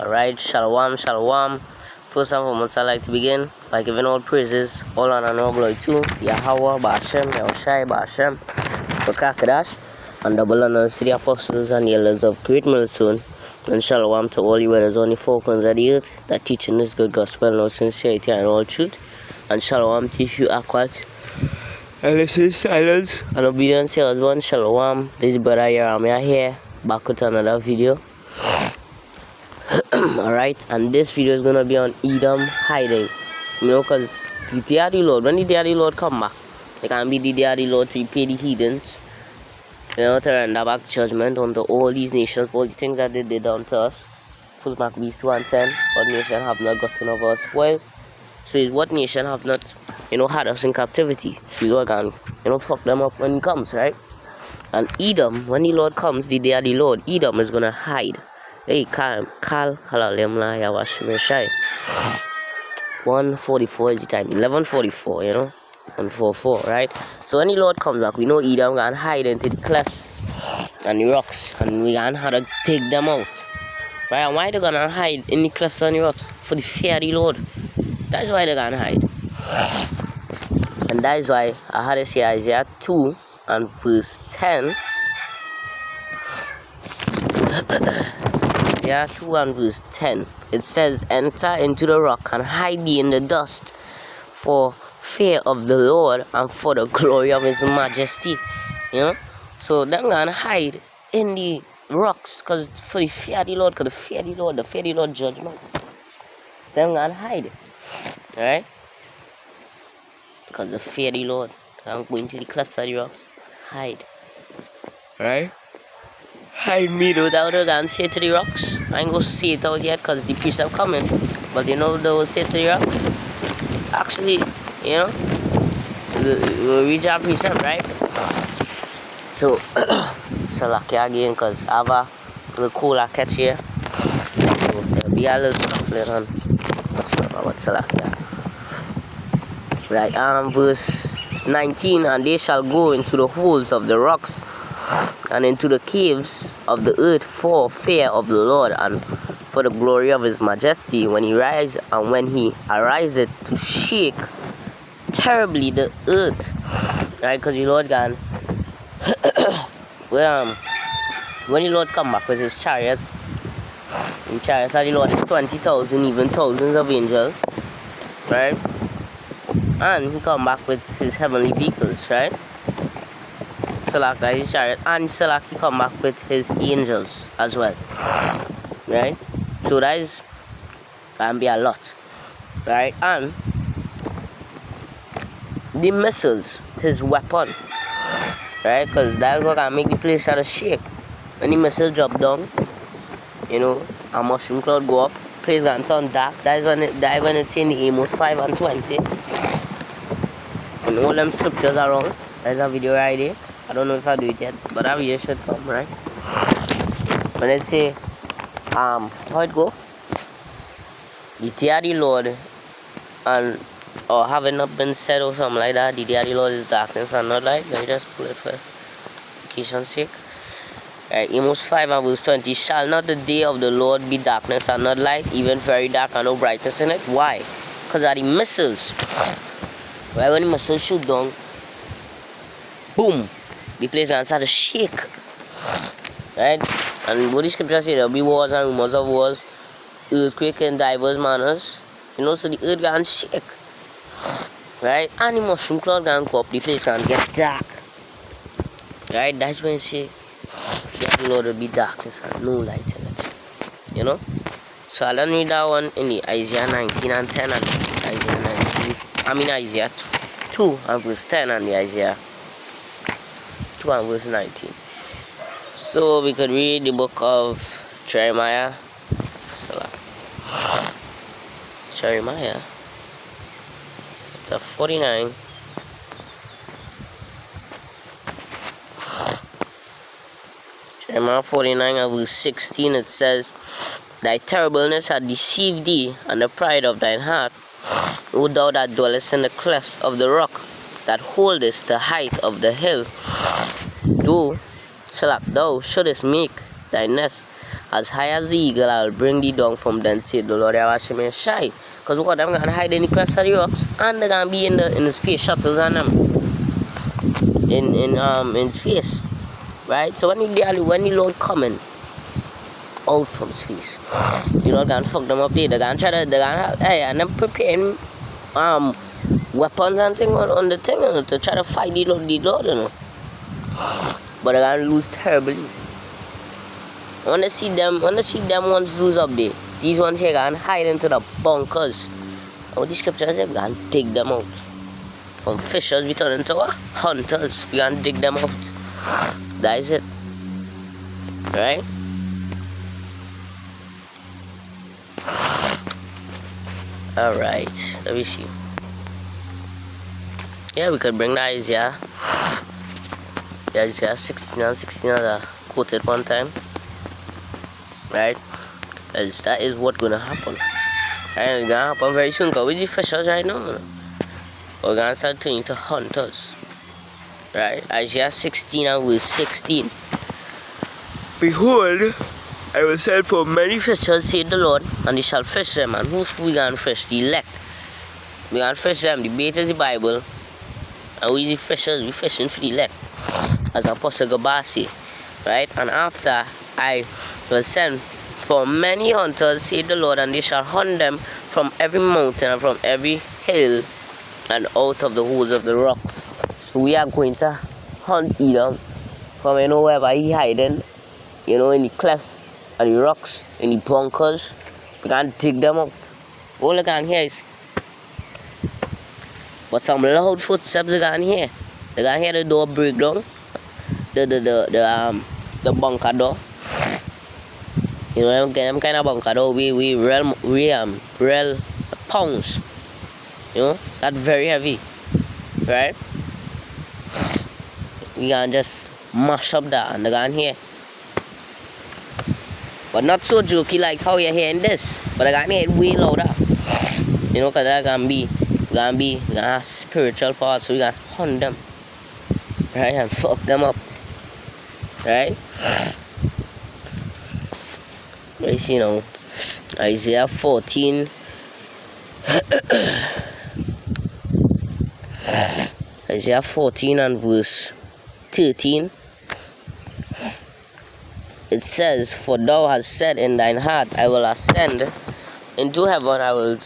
Alright, shalom, shalom. First and foremost, I'd like to begin by giving all praises, all honor and all glory to Yahweh, Ba'ashem, Yahushai, Ba'ashem, Bakakadash, and double honors to the apostles and the elders of Great Millstone, and shalom to all you brothers on the four corners of the earth that teaching this good gospel in all sincerity and all truth, and shalom to you aquat, and listen in silence and obedience to husband. Shalom, this brother Yeramiah here, back with another video. Alright, and this video is gonna be on Edom hiding. You know, because the day of the Lord, when the day of the Lord come back, it can be the day of the Lord to repay the heathens, you know, to render back judgment unto all these nations, all the things that they did unto us. First Maccabees 2:10, what nation have not gotten of our spoils? So is what nation have not, had us in captivity? So the Lord can, fuck them up when he comes, right? And Edom, when the Lord comes, the day of the Lord, Edom is gonna hide. Hey, Kal, Halalemla, Yawashimeshai. 1:44 is the time. 11:44, 1:44, right? So when the Lord comes back, we know Edom can hide into the clefts and the rocks, and we can have to take them out. Right? And why they gonna hide in the clefts and the rocks? For the fear of the Lord. That's why they gonna hide. And that is why I had to say Isaiah 2 and verse 10. Isaiah 2 and verse 10. It says, "Enter into the rock and hide thee in the dust, for fear of the Lord and for the glory of his majesty." So they're gonna hide in the rocks because for the fear of the Lord, because the fear of the Lord judgment. They're gonna hide. Alright? Because the fear of the Lord. I'm going to the clefts of the rocks. Hide. Right? Hide me without it and say to the rocks. I ain't gonna say it out yet because the priests are coming. But they will say to the rocks. Actually, we'll reach our precept, right? So, Salakia again because I have a little cooler catch here. So, there'll be a little scuffling on what's Salakia. Right, verse 19, "And they shall go into the holes of the rocks and into the caves of the earth for fear of the Lord and for the glory of his majesty when he rise and when he ariseth to shake terribly the earth." Right, because the Lord can when the Lord come back with his chariots, the chariots of the Lord is 20,000, even thousands of angels, right? And he come back with his heavenly vehicles, right? So like that his chariot, and so like he come back with his angels as well, right? So that is can be a lot, right? And the missiles, his weapon, right? Because that's what can make the place out of shake. When the missile drop down, a mushroom cloud go up, place can turn dark. That's when it's in the Amos 5:20. And all them scriptures are wrong. There's a video right there. I don't know if I do it yet, but that video should come, right? When it say, how it go? The day of the Lord, and or having not been said or something like that, the day of the Lord is darkness and not light. Let me just pull it for occasion's sake. Right, Amos 5 and verse 20. "Shall not the day of the Lord be darkness and not light, even very dark and no brightness in it?" Why? Because of the missiles. Right, when the missiles shoot down, boom, the place can start to shake. Right? And what the scripture say, there will be wars and rumors of wars, earthquake in diverse manners. So the earth can shake. Right? And the mushroom cloud can go up, the place can get dark. Right? That's when you say, the Lord will be darkness and no light in it. So I'll read that one in the Isaiah 19 and 10 and Isaiah 19. Isaiah 2 and verse 10 and the Isaiah 2 and verse 19. So we could read the book of Jeremiah. Jeremiah chapter 49. Jeremiah 49 and verse 16, it says, "Thy terribleness hath deceived thee, and the pride of thine heart, O thou that dwellest in the clefts of the rock, that holdest the height of the hill. Thou shouldest make thy nest as high as the eagle, I will bring thee down from thence, said the Lord. They are watching me shy. Because what, I'm going to hide in the clefts of the rocks, and they're going to be in the space shuttles and them. In space. Right? So when the Lord coming out from space, the Lord going to fuck them up there. They're going to try to, hey, and them preparing weapons and things on the thing, you know, to try to fight the Lord, you know. But they're going to lose terribly. I want to see them ones lose up there. These ones here going to hide into the bunkers. What the scripture says, we're going to dig them out. From fishers, we turn into what? Hunters. We're going to dig them out. That is it. Right? Alright. Let me see. Yeah, we could bring the Isaiah. Yeah, Isaiah 16 and 16 as I quoted one time. Right? As that is what's gonna happen. And it's gonna happen very soon because we're the fishers right now. We're gonna start turning to hunters. Right? Isaiah 16 and verse 16. Behold, I will send for many fishers, said the Lord, and they shall fish them. And who's we gonna fish? The elect. We gonna fish them. The bait is the Bible. And we the fishers, we fishing for the elect. As Apostle Gabasi. Right? And after I will send for many hunters, said the Lord, and they shall hunt them from every mountain and from every hill and out of the holes of the rocks. So we are going to hunt Edom from wherever he hiding, in the clefts and the rocks, in the bunkers. We can dig them up. All I can hear is, but some loud footsteps they can hear. They can hear the door break down, the bunker door. Them kind of bunker door. We real pounds. That's very heavy, right? We can just mash up that and they can hear. But not so jokey like how you're hearing this. But I can hear it way louder. Because that can be have spiritual parts, so we can hunt them. Right? And fuck them up. Right? You see now. Isaiah 14. Isaiah 14 and verse 13. It says, for thou hast said in thine heart, I will ascend into heaven, I will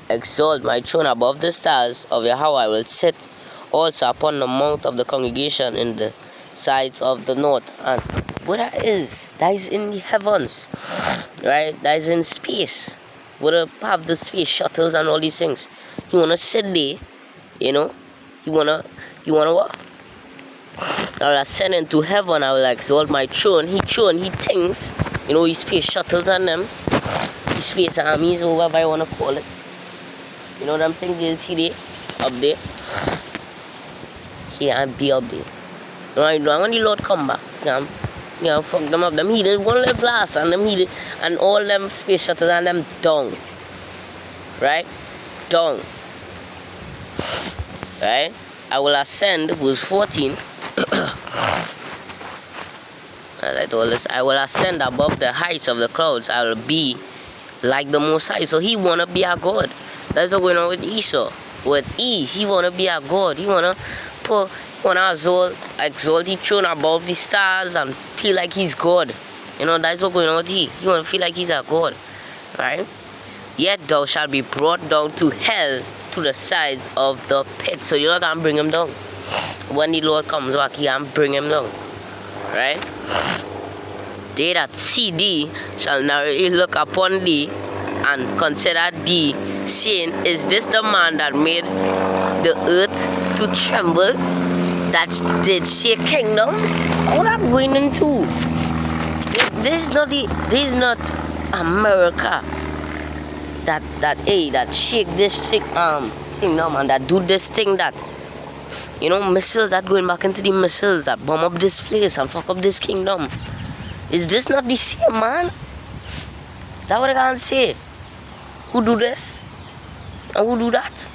exalt my throne above the stars of Yahweh, I will sit also upon the mount of the congregation in the sides of the north. And what that is in the heavens, right? That is in space. What have the space shuttles and all these things. You wanna sit there, you wanna what? I will ascend into heaven, I will exalt my throne. He thinks, his space shuttles and them, his space armies, or whatever I want to call it. Them things you see there, up there. Here and be up there. When the Lord come back, fuck them up. Them heated one left blast and them heated, and all them space shuttles and them down. Right? Down. Right? I will ascend, verse 14. As I told us, I will ascend above the heights of the clouds. I will be like the Most High. So he wanna be a God. That's what's going on with Esau. With he wanna be a God. He wanna exalt the throne above the stars and feel like he's God. That's what's going on with he. He wanna feel like he's a God, right? Yet thou shalt be brought down to hell, to the sides of the pit. So you can bring him down. When the Lord comes back, he can bring him down. Right? They that see thee shall narrowly look upon thee and consider thee, saying, is this the man that made the earth to tremble, that did shake kingdoms? What are we going into? This is not America that shake this kingdom and that do this thing that missiles that going back into the missiles that bomb up this place and fuck up this kingdom. Is this not the same man? That's what I can say. Who do this? And who do that?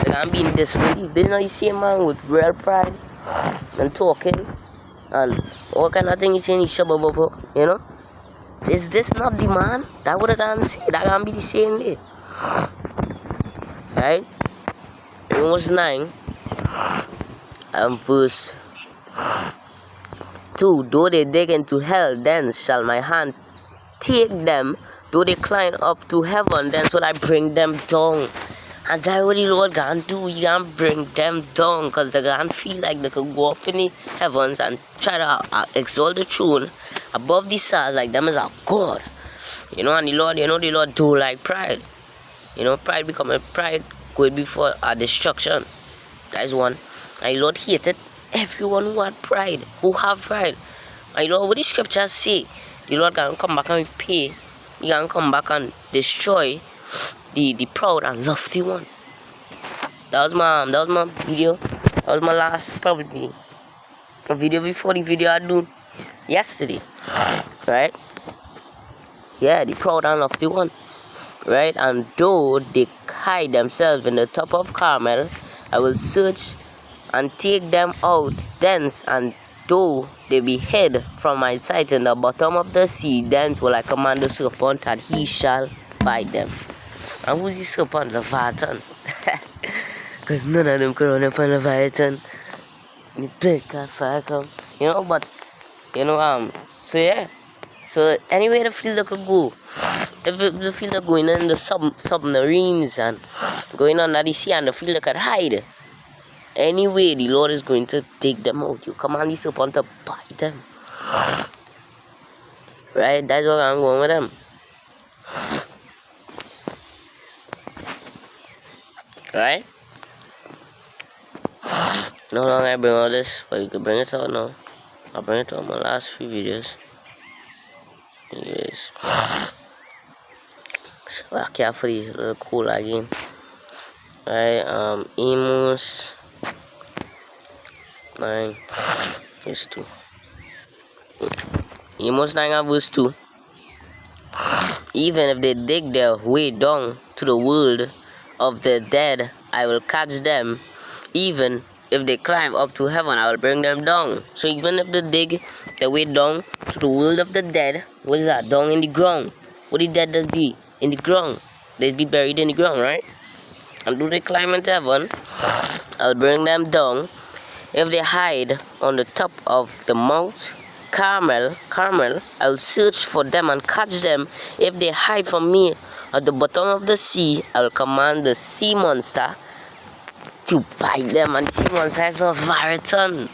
They can be in disbelief. They not the same man with real pride and talking and All kind of things saying, you know? Is this not the man? That would have gone say that can be the same day. Right? Amos 9 and verse 2. Though they dig into hell, then shall my hand take them. Though they climb up to heaven, then shall I bring them down. And that's what the Lord can do. He can bring them down, because they can feel like they could go up in the heavens and try to exalt the throne above the stars like them as a God. You know, and the Lord do like pride. You know, pride going before a destruction. That is one. And the Lord hated everyone who had pride, who have pride. And the Lord, what the scriptures say, the Lord can come back and repay. He can come back and destroy the proud and lofty one. That was my video. That was my last probably a video before the video I do yesterday. Right? Yeah, the proud and lofty one. Right? And though they hide themselves in the top of Carmel, I will search and take them out thence, and though they be hid from my sight in the bottom of the sea, thence will I command the serpent, and he shall bite them. And who's the serpent? Leviathan. Because none of them could run up on Leviathan. The black cat fire come. You know, but, you know, so yeah. So anyway the field could go. If the field are going in the submarines and going under the sea, and the field could hide. Anyway, the Lord is going to take them out. You command the serpent to bite them. Right? That's what I'm going with them. Right? No longer I bring all this, but you can bring it out now. I'll bring it out in my last few videos. Anyways. So I care for this little cool again. Right, Amos 9 verse 2. Amos 9 and verse 2. Even if they dig their way down to the world of the dead, I will catch them. Even if they climb up to heaven, I will bring them down. So even if they dig their way down to the world of the dead, what is that? Down in the ground. What did dead just be? In the ground. They'd be buried in the ground, right? And do they climb into heaven, I'll bring them down. If they hide on the top of the Mount Carmel, I'll search for them and catch them. If they hide from me at the bottom of the sea, I'll command the sea monster to bite them. And the sea monster is Leviathan.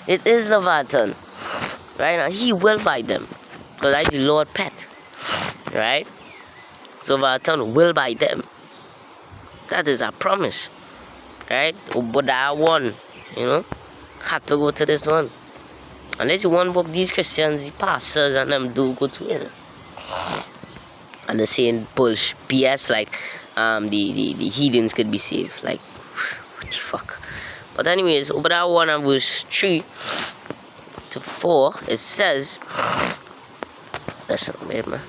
It is Leviathan. Right now, he will bite them, because I the Lord pet. Right? So Leviathan will bite them. That is a promise. Right? But that one, you know, had to go to this one. Unless you want book these Christians, the pastors and them do go to it. And they're saying bullshit BS like the heathens could be saved. Like what the fuck? But anyways, over that one and verse 3 to 4, it says, listen, man.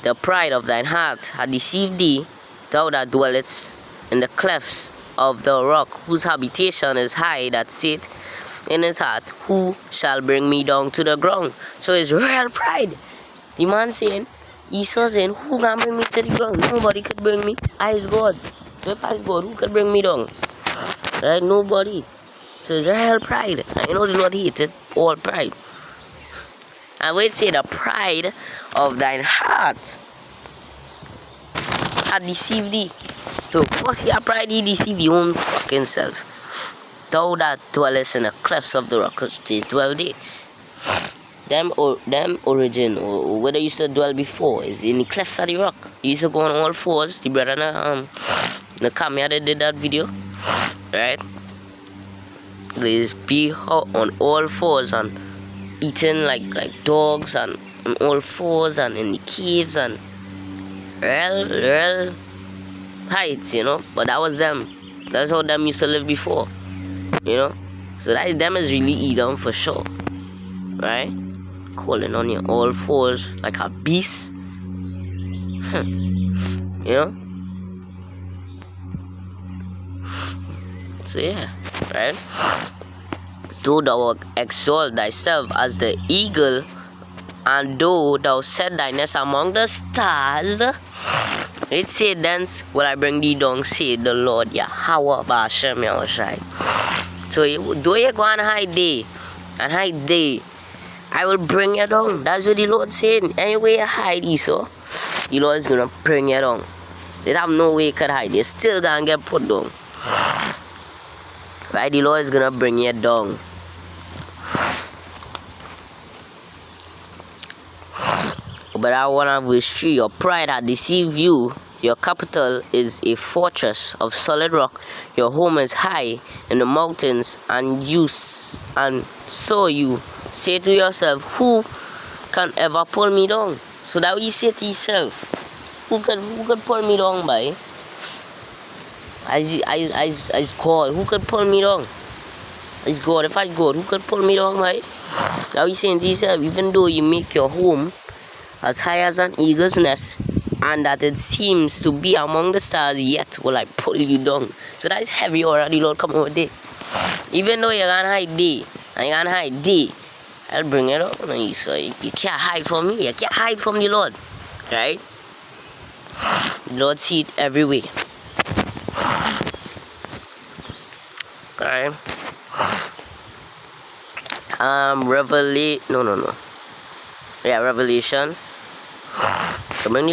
The pride of thine heart had deceived thee, thou that dwellest in the clefts of the rock, whose habitation is high, that saith in his heart, who shall bring me down to the ground? So it's real pride. The man saying, Esau saying, who can bring me to the ground? Nobody could bring me. I is God. So if I is God, who could bring me down? Right? Nobody. So it's real pride. And you know the Lord hated all pride. And we say the pride of thine heart had deceived thee. So first your pride, he deceive your own fucking self. Thou that dwellest in the clefts of the rock, because they dwell there. Them origin, or where they used to dwell before, is in the clefts of the rock. They used to go on all fours. The brother the camera they did that video. Right? They used be on all fours and eating like dogs and on all fours and in the caves and real heights, you know. But that was them. That's how them used to live before, you know. So that them is really Edom for sure, right? Calling on your all fours like a beast, you know. So yeah, right. Though thou exalt thyself as the eagle, and though thou set thy nest among the stars, it said, thence will I bring thee down, said the Lord Yahweh Ba'ashem Yahushai. So though you go and hide there, I will bring you down. That's what the Lord said. Anyway you hide, Esau, the Lord is gonna bring you down. They have no way you could hide. You're still gonna get put down. Right? The Lord is gonna bring you down. But I want to verse 3. Your pride had deceived you. Your capital is a fortress of solid rock. Your home is high in the mountains, and so you say to yourself, who can ever pull me down? So that you say to yourself, who could pull me down by? As God, who could pull me down? As God, if I God, who could pull me down by? Now you saying to yourself, even though you make your home as high as an eagle's nest, and that it seems to be among the stars, yet will I pull you down. So that is heavy already, Lord, come over there. Even though you're gonna hide there, and you're gonna hide there, I'll bring it up on you. So you can't hide from me, you can't hide from the Lord. Right? The Lord sees it everywhere. Alright. Revelation. Come on,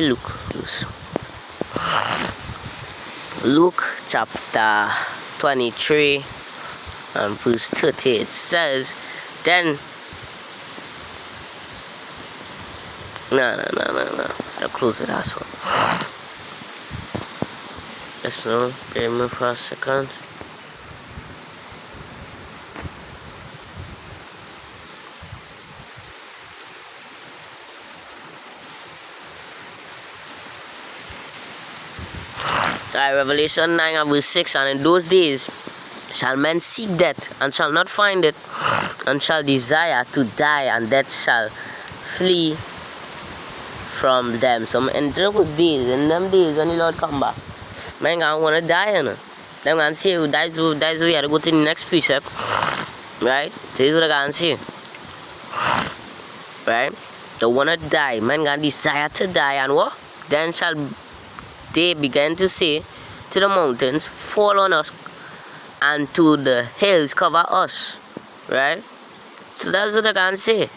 Luke chapter 23 and verse 30. It says, then no. I'll close it last one. Just no, bear me for a second. Revelation 9 and verse 6. And in those days shall men seek death, and shall not find it, and shall desire to die, and death shall flee from them. So in those days, in them days when the Lord come back, men gonna wanna die, you know. Them gonna say, that's where we have to go to the next precept. Right? This is what I gonna say. Right? They wanna die, men gonna desire to die, and what? Then shall they begin to say to the mountains, fall on us, and to the hills, cover us. Right? So that's what I can say.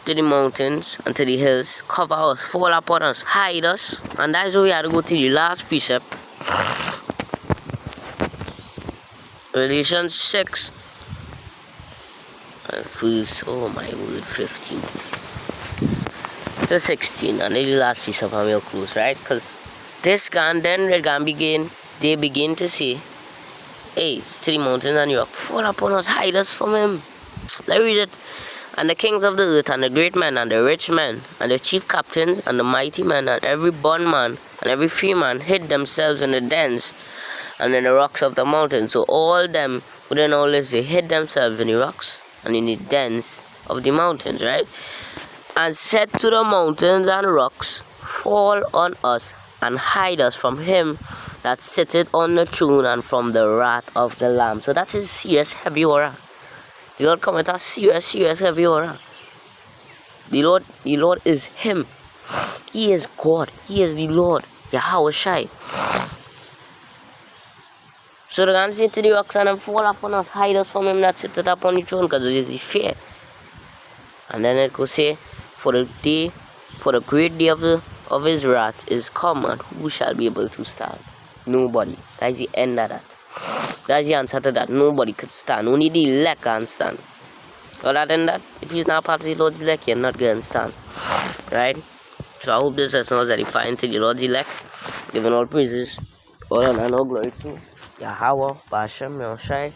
To the mountains and to the hills, cover us, fall upon us, hide us. And that's where we have to go to the last precept. Revelation 6 and verse, oh my word, 15 to 16, and the last precept I'm real close, right? Because this can then they can begin, they begin to say, hey, to the mountains and the rock, fall upon us, hide us from him. Let's read it. And the kings of the earth, and the great men, and the rich men, and the chief captains, and the mighty men, and every bondman, and every free man, hid themselves in the dens, and in the rocks of the mountains. So all them within all this, they hid themselves in the rocks, and in the dens of the mountains, right? And said to the mountains and rocks, fall on us, and hide us from him that sitteth on the throne, and from the wrath of the Lamb. So that is serious heavy horror. The Lord come with a serious heavy horror. The Lord is him. He is God. He is the Lord. Yahweh Shai. So they're going to say to the rocks and fall upon us, hide us from him that sitteth upon the throne, because it is the fear. And then it could say, for the great day of his wrath is come, and who shall be able to stand? Nobody. That is the end of that. That's the answer to that. Nobody could stand. Only the elect can stand. Other than that, if he's not part of the Lord's elect, you're not going to stand. Right? So I hope this lesson was edifying to the Lord's elect. Giving all praises, all honor and all glory to Yahweh, Ba'ashem, Yahushai,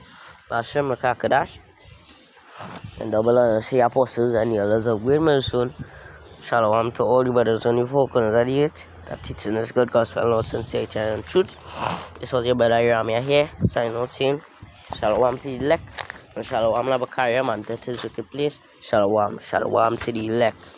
Ba'ashem, Rakakadash, and double honor to the apostles and the elders of great milestone. Shalom to all the brothers and the folk on the earth that teaching this good gospel, Lord, sincerity and truth. This was your brother Ramia here, signing out saying, Shalom to the elect, and Shalom Labakariam, and that is wicked place. Shalom to the elect.